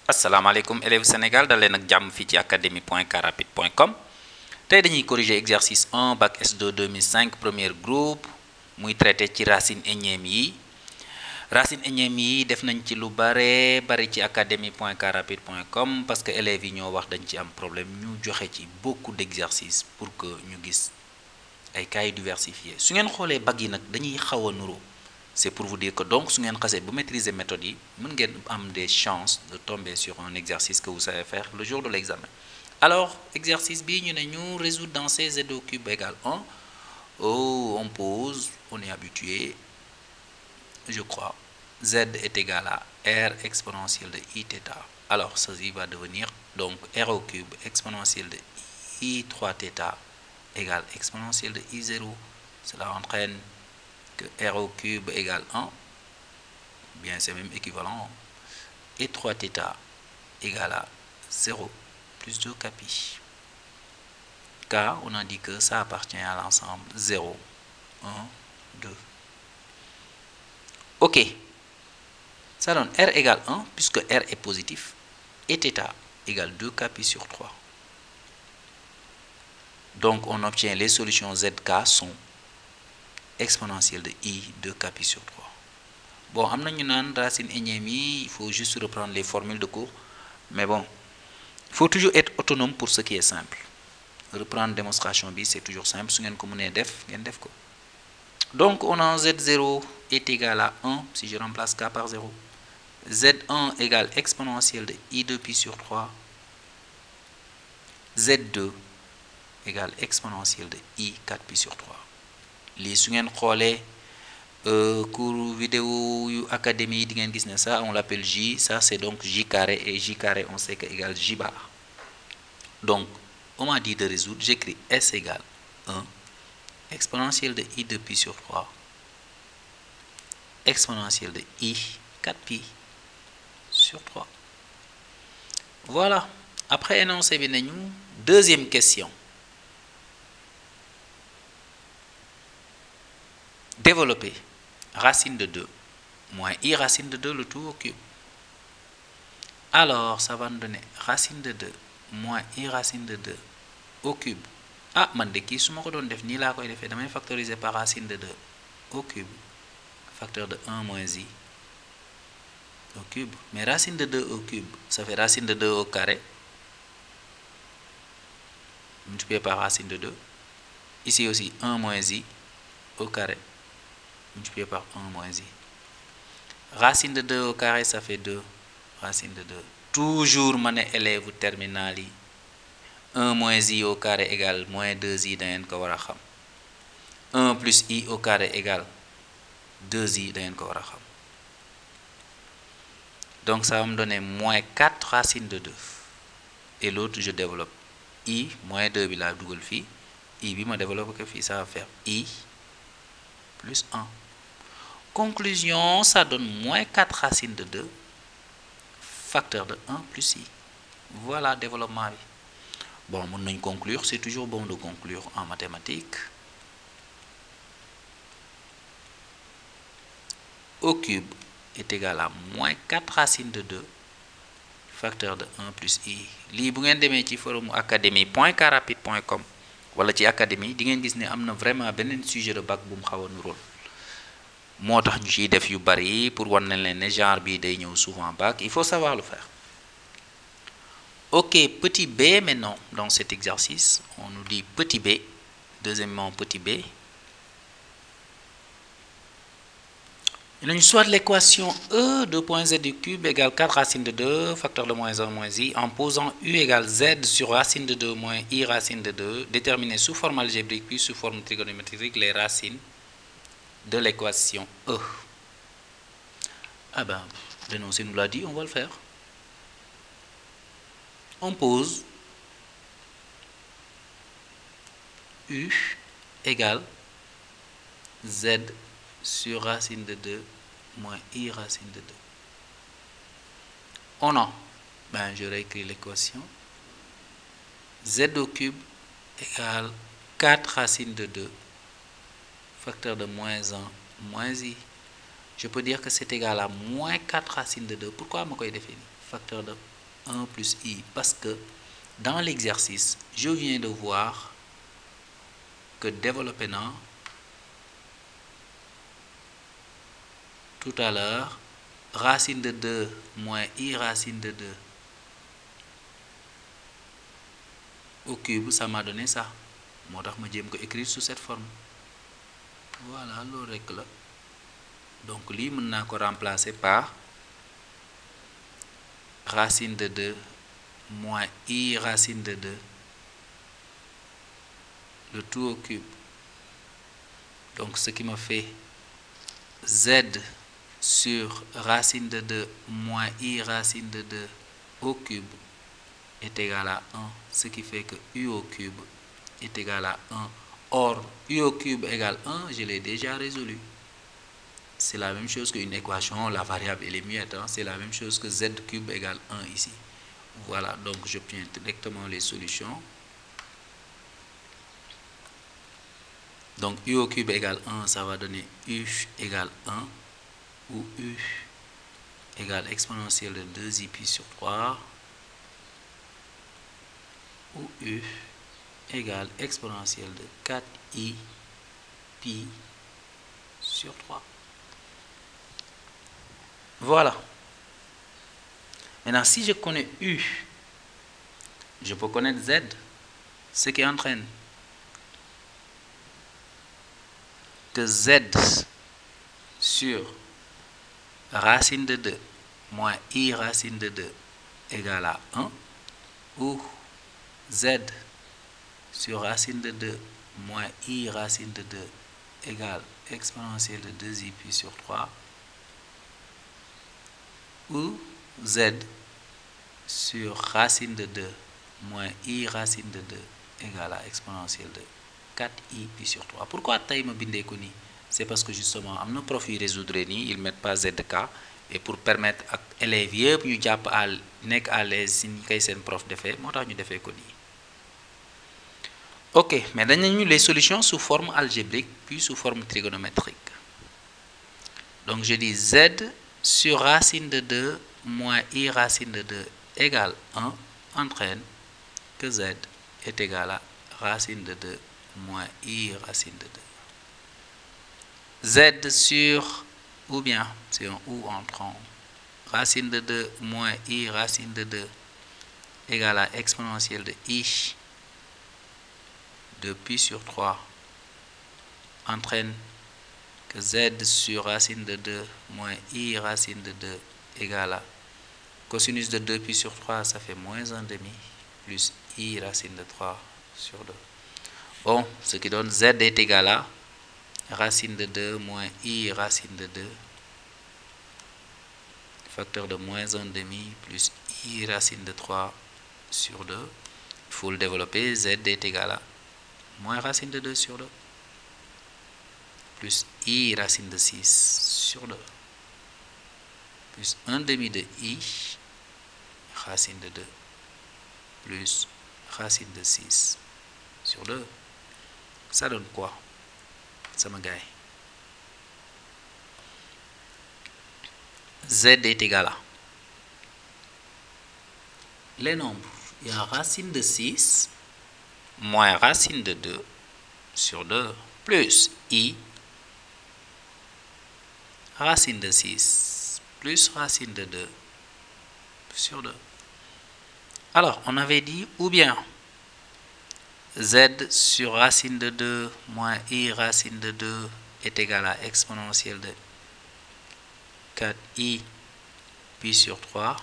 asalaamaaleykum élèves Sénégal dal leen ak jàmm fii ci académie.carrapide.com tey dañuy corriger exercice 1 bac S2 2005 premier groupe muy traité ci racine énième yi def nañ ci lu bari ci académie.carrapide.com parce que élèves yi ñoo wax dañ ci am problème ñu joxe ci beaucoup d'exercices pour que ñu gis ay cas diversifiés su ngeen xoolee bac yi nag dañuy xaw a nuru. C'est pour vous dire que donc su ngeen xasee bu maîtriser méthode yi mën ngeen am des chances de tomber sur un exercice que vous savez faire le jour de l'examen. Alors exercice bi ñu ne ñu résoudre dans C z au cube égale 1. Oh, on pose, on est habitué, je crois. Z est égal à R exponentielle de I θ. Alors ceci va devenir donc R au cube exponentielle de I 3 θ égale exponentielle de I0. Cela entraîne que R au cube égale 1, bien c'est même équivalent, et 3 θ égale à 0 plus 2 capi. Car on a dit que ça appartient à l'ensemble 0, 1, 2. Ok, ça donne R égale 1 puisque R est positif, et θ égale 2 capi sur 3. Donc on obtient les solutions ZK sont exponentielle de I 2 capi sur 3. Bon, am na ñu naan racine énième yi il faut juste reprendre les formules de cours, mais bon, il faut toujours être autonome pour ce qui est simple. Reprendre démonstration bi c'est toujours simple, su ngeen ko mënee def ngeen def ko. Donc on a Z0 est égal à 1 si je remplace K par 0. Z1 égale exponentielle de I 2 pi sur 3. Z2 égale exponentielle de I 4 pi sur 3. lii su ngeen xoolee cours vidéo yu académie yi di ngeen gis ne ça on l'appelle J, ça c'est donc J carré, et J carré on sait que égale J bar. Donc on m'a dit de résoudre, j'écris S égale 1 exponentielle de I 2 pi sur 3 exponentielle de I 4 pi sur 3. Voilà, après énoncé bi nañu deuxième question. Développer racine de 2 moins I racine de 2 le tout au cube. Alors ça va nous donner racine de 2 moins I racine de 2 au cube. Ah, man de kii su ma ko doon def nii laa koy defee damay factoriser par racine de 2 au cube, facteur de 1 moins I au cube. Mais racine de 2 au cube, ça fait racine de 2 au carré multiplié par racine de 2. Ici aussi 1 moins I au carré multiplié par 1 moins I. Racine de 2 au carré, ça fait 2 racine de 2. Toujours ma ne élève terminal yi 1 moins I au carré égale moins 2I da ngeen ko war a xam. 1 plus I au carré égale 2I da ngeen ko war a xam. Donc ça va me donner moins 4 racine de 2. Et l'autre je développe. I moins 2 bi laa dugal fii. I bi ma développe ko fii, ça va faire I plus 1. Conclusion, ça donne moins 4 racines de 2, facteur de 1 plus I. Voilà développement. Bon, on peut conclure, c'est toujours bon de conclure en mathématiques. Au cube est égal à moins 4 racines de 2, facteur de 1 plus I. Lii bu ngeen demee ci forum académie.carrapide.com wala ci académie di ngeen gis ne am na vraiment beneen sujet de bac bu mu xaw a nuróol. Moo tax ñu ciy def yu bari pour wan nañ leen ne genre bii day ñëw souvent bac, il faut savoir le faire. Ok, petit b maintenant dans cet exercice, on nous dit petit b, deuxièmement petit b. Nous soit l'équation E 2.z du cube égale 4 racine de 2, facteur de moins 1 moins I, en posant U égale Z sur racine de 2 moins I racine de 2, déterminer sous forme algébrique puis sous forme trigonométrique les racines de l'équation E. Ah ben, l'énoncé nous l'a dit, on va le faire. On pose U égale Z sur racine de 2 moins I racine de 2. On a, ben je réécris l'équation. Z au cube égale 4 racine de 2, facteur de moins 1 moins I. Je peux dire que c'est égal à moins 4 racine de 2. Pourquoi je vais faire facteur de 1 plus i, parce que dans l'exercice, je viens de voir que développé na tout à l'heure racine de 2 moins i racine de 2 au cube, ça m'a donné ça. Moo tax ma jéem ko écrire sous cette forme. Voilà, loolu rekk la. Donc lii mën naa ko remplacer par racine de 2 moins i racine de 2, le tout au cube. Donc ce qui me fait z sur racine de 2 moins i racine de 2 au cube est égal à 1, ce qui fait que u au cube est égal à 1. Or, u au cube égale 1, je l'ai déjà résolu. C'est la même chose qu'une équation, la variable elle est muette, hein? C'est la même chose que z cube égale 1 ici. Voilà, donc j'obtiens directement les solutions. Donc u au cube égale 1, ça va donner u égale 1, ou u égale exponentielle de 2i pi sur 3, ou u égale exponentielle de 4i pi sur 3. Voilà. Maintenant, si je connais u, je peux connaître z, ce qui entraîne que z sur racine de 2 moins i racine de 2 égale à 1, ou z sur racine de 2 moins i racine de 2 égale exponentielle de 2i pi sur 3, ou z sur racine de 2 moins i racine de 2 égale à exponentielle de 4i pi sur 3. Pourquoi tey ma bindee ko nii? C'est parce que justement am na prof yu résoudre nii ils mettent pas zk, et pour permettre ak élèves yëpp ñu jàpp nekk à l'aise si ñu koy seen prof defee, moo tax ñu defee ko nii. Ok, mais dañ nañu les solutions sous forme algébrique puis sous forme trigonométrique. Donc je dis z sur racine de 2 moins i racine de 2 égale 1 entraîne que z est égal à racine de 2 moins i racine de 2. Z sur, ou bien, c'est un ou entrant, racine de 2 moins i racine de 2 égale à exponentielle de i de pi sur 3 entraîne que z sur racine de 2 moins i racine de 2 égale à cosinus de 2 pi sur 3, ça fait moins 1 demi, plus i racine de 3 sur 2. Bon, ce qui donne z est égal à racine de 2 moins i racine de 2, facteur de moins 1 demi, plus i racine de 3 sur 2. Il faut le développer, z est égal à moins racine de 2 sur 2, plus i racine de 6 sur 2, plus 1 demi de i racine de 2, plus racine de 6 sur 2. Ça donne quoi, sama gars? Z est égal à les nombres. Il y a racine de 6 moins racine de 2 sur 2 plus i racine de 6 plus racine de 2 sur 2. Alors, on avait dit ou bien z sur racine de 2 moins i racine de 2 est égal à exponentielle de 4i pi sur 3.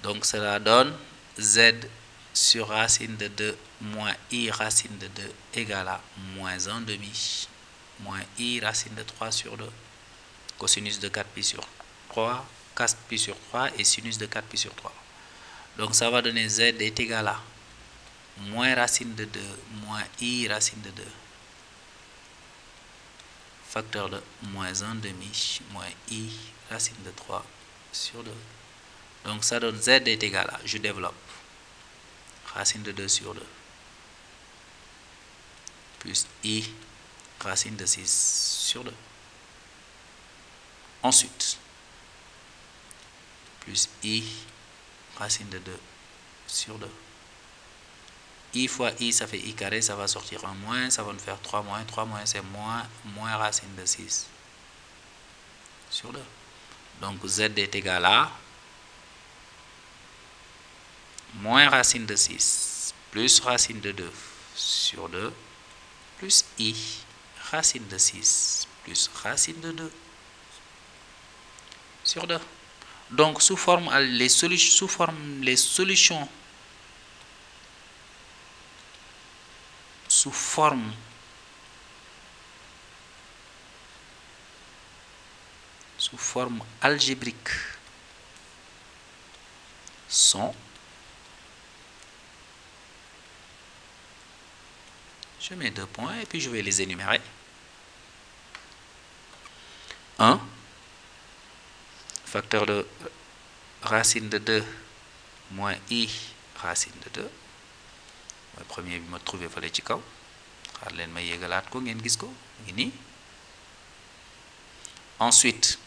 Donc cela donne z sur racine de 2 moins i racine de 2 égale à moins 1 demi moins i racine de 3 sur 2. Cosinus de 4 pi sur 3, 4 pi sur 3 et sinus de 4 pi sur 3. Donc ça va donner z est égal à moins racine de 2 moins i racine de 2, facteur de moins 1 demi moins i racine de 3 sur 2. Donc ça donne z est égal à, je développe, racine de 2 sur 2, plus i racine de 6 sur 2. Ensuite, plus i racine de 2 sur 2. I fois I, ça fait I carré, ça va sortir un moins, ça va nous faire 3 moins. 3 moins, c'est moins racine de 6 sur 2. Donc Z est égal à moins racine de 6 plus racine de 2 sur 2 plus I racine de 6 plus racine de 2 sur 2. Donc sous forme les solutions sous forme algébrique sont, je mets 2 points et puis je vais les énumérer. 1, facteur de racine de 2 moins I racine de 2. Le premier bi ma trouvé fale ci kaw xaar leen ma yéegalaat ko ngeen gis ko ngi nii. Ensuite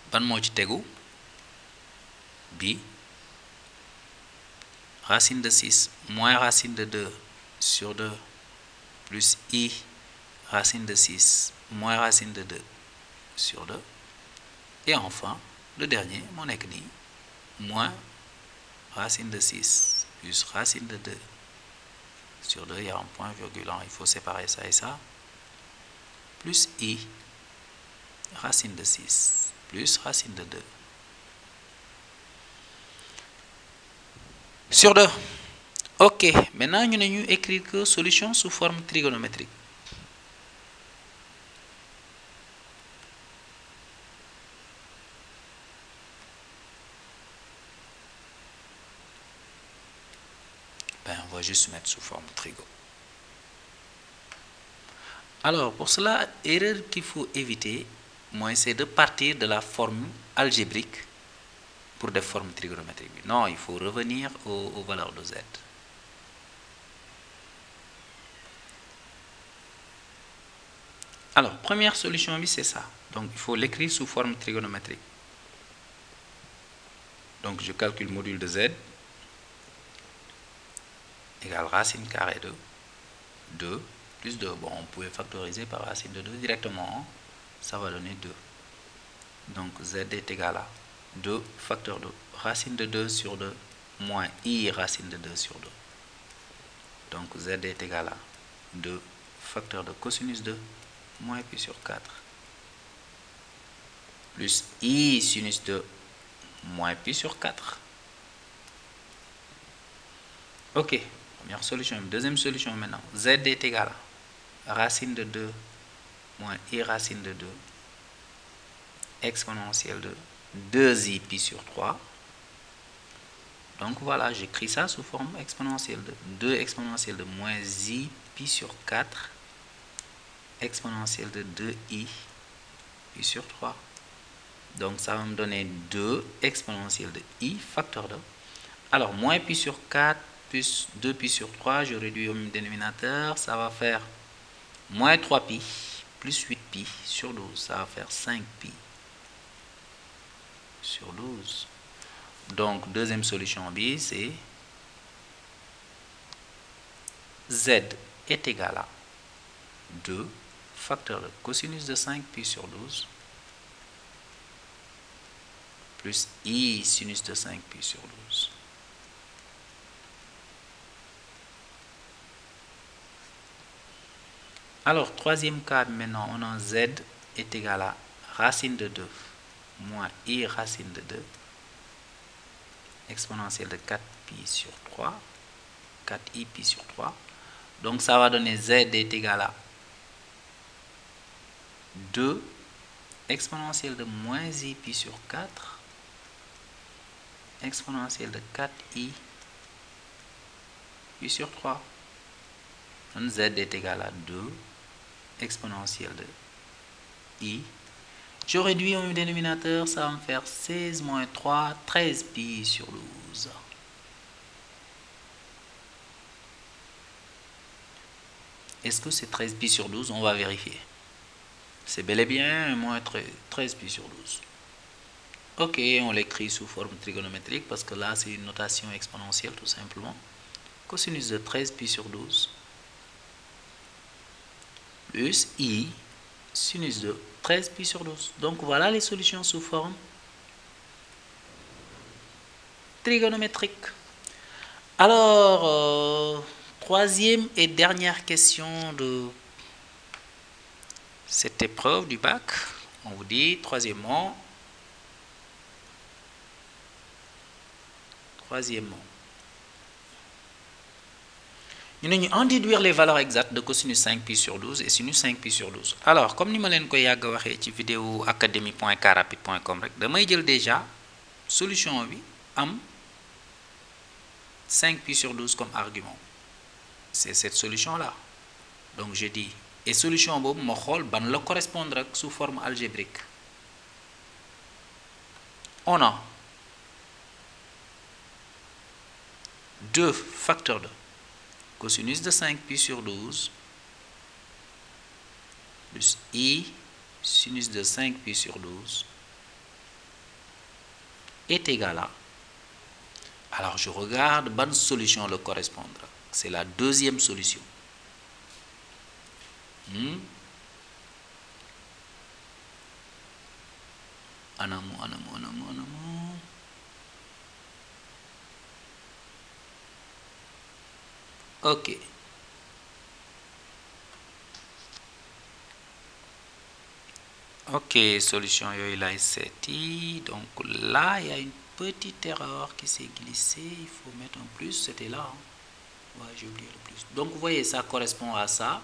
ban moo ci tegu bi racine de 6 moins racine de 2 sur 2 plus I racine de 6 moins racine de 2 sur 2. Et enfin le dernier moo nekk nii moins racine de 6 plus racine de 2 sur 2, il y a un point virgulant, il faut séparer ça et ça, plus I racine de 6 plus racine de 2 sur 2. Ok, maintenant nous allons écrire que solution sous forme trigonométrique. On va juste mettre sous forme trigo. Alors pour cela, erreur qu'il faut éviter, moi, c'est de partir de la forme algébrique pour des formes trigonométriques. Non, il faut revenir aux valeurs de Z. Alors, première solution, c'est ça. Donc, il faut l'écrire sous forme trigonométrique. Donc, je calcule module de Z égale racine carrée de 2 plus 2. Bon, on pouvait factoriser par racine de 2 directement. Ça va donner 2. Donc, Z est égal à 2 facteur de racine de 2 sur 2 moins I racine de 2 sur 2. Donc, Z est égal à 2 facteur de cosinus 2 moins pi sur 4 plus I sinus 2 moins pi sur 4. Ok, première solution. Deuxième solution maintenant. Z est égal à racine de 2 moins I racine de 2 exponentielle de 2i pi sur 3. Donc voilà, j'écris ça sous forme exponentielle de 2 exponentielle de moins i pi sur 4 exponentielle de 2i pi sur 3. Donc ça va me donner 2 exponentielle de i facteur de. Alors moins pi sur 4 plus 2 pi sur 3, je réduis au même dénominateur, ça va faire moins 3 pi plus 8 pi sur 12, ça va faire 5 pi sur 12. Donc deuxième solution B, c'est Z est égal à 2 facteur de cosinus de 5 pi sur 12 plus I sinus de 5 pi sur 12. Alors, troisième cas, maintenant, on a Z est égal à racine de 2 moins I racine de 2 exponentielle de 4 pi sur 3, 4i pi sur 3. Donc, ça va donner Z est égal à 2 exponentielle de moins i pi sur 4 exponentielle de 4i pi sur 3. Donc, Z est égal à 2 exponentielle de i. Je réduis au dénominateur, ça va me faire 16 moins 3, 13 pi sur 12. Est-ce que c'est 13 pi sur 12? On va vérifier. C'est bel et bien moins 13 pi sur 12. Ok, on l'écrit sous forme trigonométrique parce que là, c'est une notation exponentielle tout simplement. Cosinus de 13 pi sur 12 plus I sinus de 13 pi sur 12. Donc voilà les solutions sous forme trigonométrique. Alors, troisième et dernière question de cette épreuve du bac. On vous dit, troisièmement, nous allons déduire les valeurs exactes de cosinus 5 pi sur 12 et sinus 5 pi sur 12. Alors, comme nous l'avons dit dans la vidéo academy.carrapide.com, je vais déjà solution bi am 5 pi sur 12 comme argument. C'est cette solution-là. Donc, je dis, et solution bob, je vais la correspondre sous forme algébrique. On a 2 facteurs de cosinus de 5 pi sur 12 plus I sinus de 5 pi sur 12 est égal à... Alors, je regarde bonne solution le correspondra. C'est la deuxième solution. Anamu. Ok. Ok, solution là c'est donc là il y a une petite erreur qui s'est glissée, il faut mettre un plus, c'était là. Ouais, j'ai oublié le plus. Donc vous voyez, ça correspond à ça.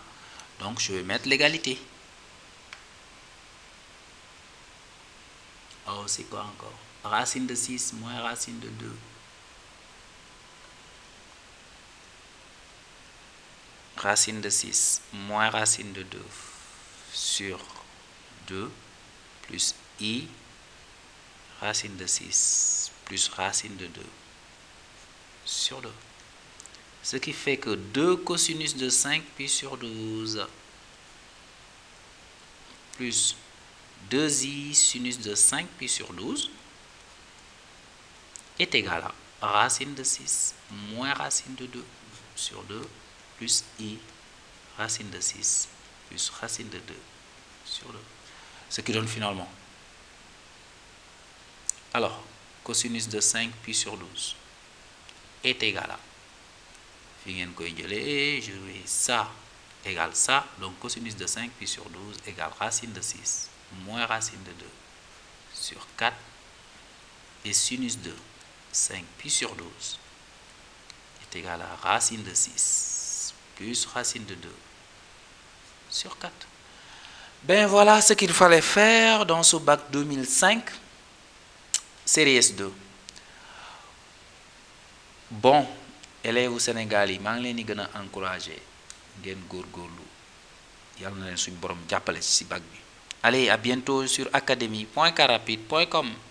Donc je vais mettre l'égalité. Oh, c'est quoi encore? Racine de 6 moins racine de 2. Racine de 6 moins racine de 2 sur 2 plus I racine de 6 plus racine de 2 sur 2. Ce qui fait que 2 cosinus de 5 pi sur 12 plus 2i sinus de 5 pi sur 12 est égal à racine de 6 moins racine de 2 sur 2 plus i racine de 6 plus racine de 2 sur 2. Ce qui donne finalement. Alors, cosinus de 5 pi sur 12 est égal à... je vais ça égale ça. Donc, cosinus de 5 pi sur 12 égale racine de 6 moins racine de 2 sur 4. Et sinus de 5 pi sur 12 est égal à racine de 6 plus racine de 2 sur 4. Ben voilà ce qu'il fallait faire dans ce bac 2005, série S2. Bon, élèves au Sénégal, je vais vous encourager. Allez, à bientôt sur academy.carrapide.com.